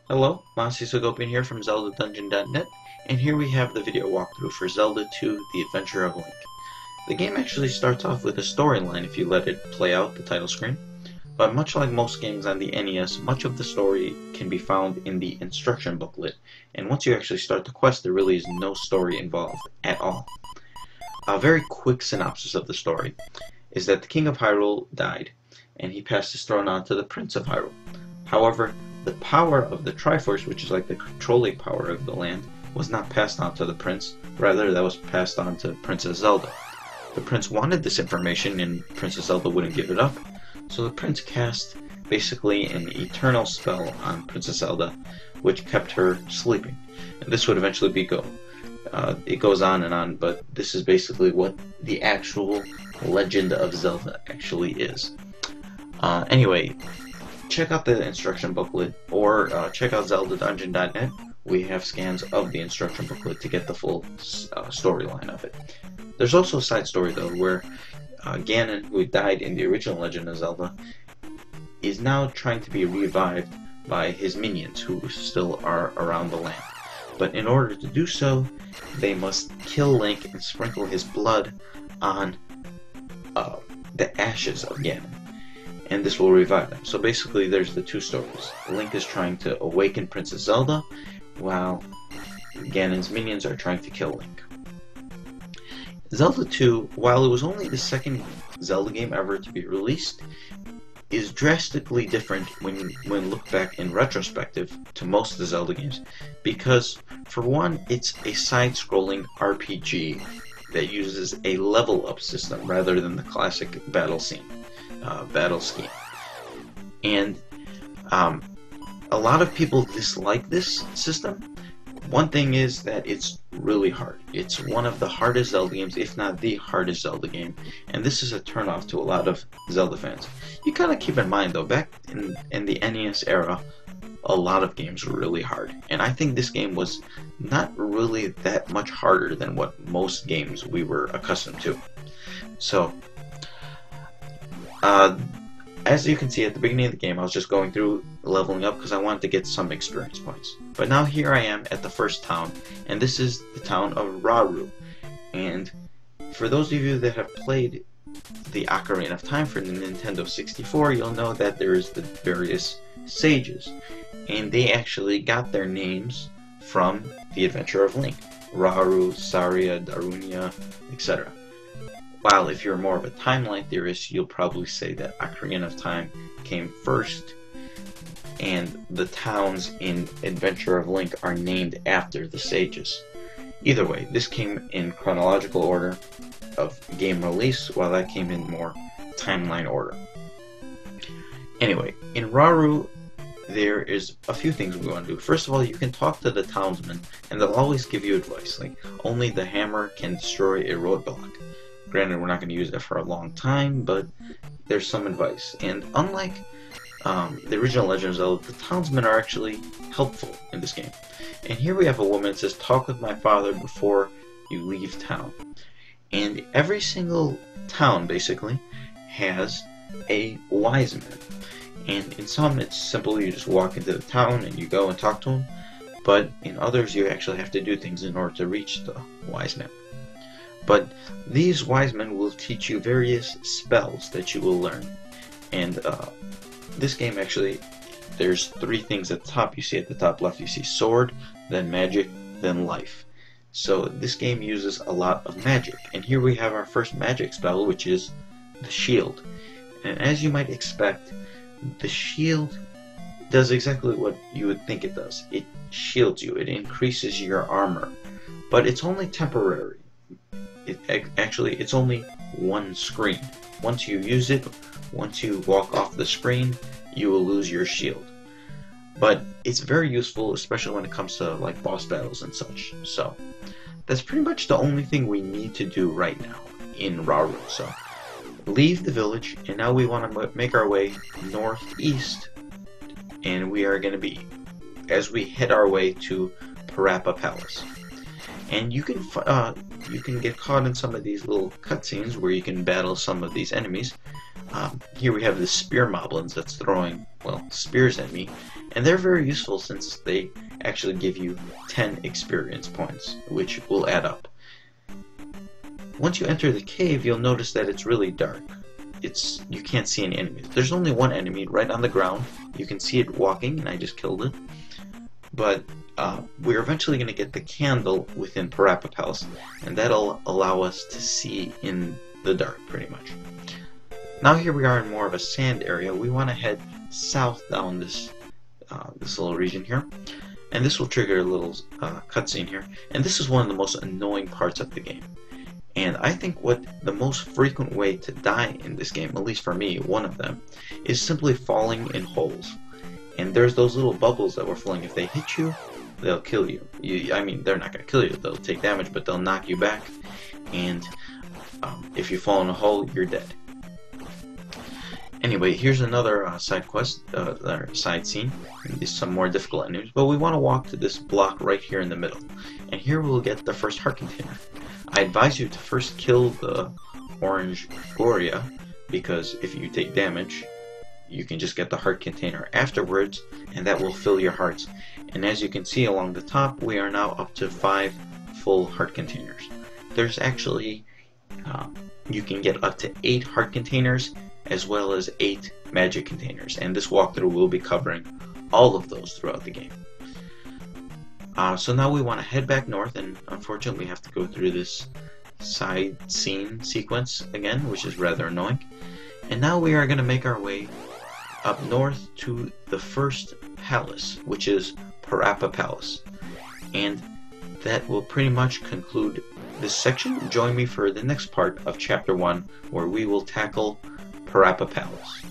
Hello, Mossy Segopian here from ZeldaDungeon.net, and here we have the video walkthrough for Zelda 2: The Adventure of Link. The game actually starts off with a storyline if you let it play out the title screen, but much like most games on the NES, much of the story can be found in the instruction booklet, and once you actually start the quest there really is no story involved at all. A very quick synopsis of the story is that the King of Hyrule died, and he passed his throne on to the Prince of Hyrule. However, the power of the Triforce, which is like the controlling power of the land, was not passed on to the prince, rather that was passed on to Princess Zelda. The prince wanted this information and Princess Zelda wouldn't give it up, so the prince cast basically an eternal spell on Princess Zelda, which kept her sleeping. And this would eventually be it goes on, but this is basically what the actual Legend of Zelda actually is. Anyway, check out the instruction booklet, or check out ZeldaDungeon.net. We have scans of the instruction booklet to get the full storyline of it. There's also a side story though, where Ganon, who died in the original Legend of Zelda, is now trying to be revived by his minions, who still are around the land. But in order to do so, they must kill Link and sprinkle his blood on the ashes of Ganon, and this will revive them. So basically there's the two stories. Link is trying to awaken Princess Zelda, while Ganon's minions are trying to kill Link. Zelda 2, while it was only the second Zelda game ever to be released, is drastically different when looked back in retrospective to most of the Zelda games, because for one, it's a side-scrolling RPG that uses a level-up system rather than the classic battle scheme. And a lot of people dislike this system. One thing is that it's really hard. It's one of the hardest Zelda games, if not the hardest Zelda game, and this is a turnoff to a lot of Zelda fans. You gotta keep in mind though, back in the NES era, a lot of games were really hard, and I think this game was not really that much harder than what most games we were accustomed to. So, as you can see at the beginning of the game, I was just going through leveling up because I wanted to get some experience points. But now here I am at the first town, and this is the town of Rauru. And for those of you that have played the Ocarina of Time for the Nintendo 64, you'll know that there is the various sages, and they actually got their names from the Adventure of Link. Rauru, Saria, Darunia, etc. While if you're more of a timeline theorist, you'll probably say that Ocarina of Time came first, and the towns in Adventure of Link are named after the sages. Either way, this came in chronological order of game release, while that came in more timeline order. Anyway, in Rauru, there is a few things we want to do. First of all, you can talk to the townsmen, and they'll always give you advice, like only the hammer can destroy a roadblock. Granted, we're not going to use that for a long time, but there's some advice. And unlike the original Legend of Zelda, the townsmen are actually helpful in this game. And here we have a woman that says, "Talk with my father before you leave town." And every single town, basically, has a wise man. And in some, it's simple, you just walk into the town and you go and talk to him. But in others, you actually have to do things in order to reach the wise man. But these wise men will teach you various spells that you will learn. And this game actually, there's three things at the top. You see at the top left, you see sword, then magic, then life. So this game uses a lot of magic. And here we have our first magic spell, which is the shield. And as you might expect, the shield does exactly what you would think it does. It shields you, it increases your armor. But it's only temporary. It's only one screen. Once you use it, once you walk off the screen, you will lose your shield. But it's very useful, especially when it comes to like boss battles and such. So that's pretty much the only thing we need to do right now in Rauru. So leave the village, and now we want to make our way northeast, and we are going to be, as we head our way to Parappa Palace. And you can get caught in some of these little cutscenes where you can battle some of these enemies. Here we have the spear moblins that's throwing, well, spears at me, and they're very useful since they actually give you 10 experience points, which will add up. Once you enter the cave, you'll notice that it's really dark. You can't see any enemies. There's only one enemy right on the ground. You can see it walking, and I just killed it. But we're eventually going to get the candle within Parappa Palace, and that'll allow us to see in the dark, pretty much. Now here we are in more of a sand area. We want to head south down this little region here, and this will trigger a little cutscene here. And this is one of the most annoying parts of the game. And I think what the most frequent way to die in this game, at least for me, one of them, is simply falling in holes. And there's those little bubbles that were flowing. If they hit you, they'll kill you. I mean, they're not going to kill you. They'll take damage, but they'll knock you back. And if you fall in a hole, you're dead. Anyway, here's another side quest, side scene. There's some more difficult enemies, but we want to walk to this block right here in the middle. And here we'll get the first heart container. I advise you to first kill the orange Gloria, because if you take damage, you can just get the heart container afterwards, and that will fill your hearts. And as you can see along the top, we are now up to 5 full heart containers. There's actually, you can get up to 8 heart containers, as well as 8 magic containers, and this walkthrough will be covering all of those throughout the game. So now we want to head back north, and unfortunately we have to go through this side scene sequence again, which is rather annoying. And now we are going to make our way up north to the first palace, which is Parappa Palace. And that will pretty much conclude this section. Join me for the next part of Chapter 1, where we will tackle Parappa Palace.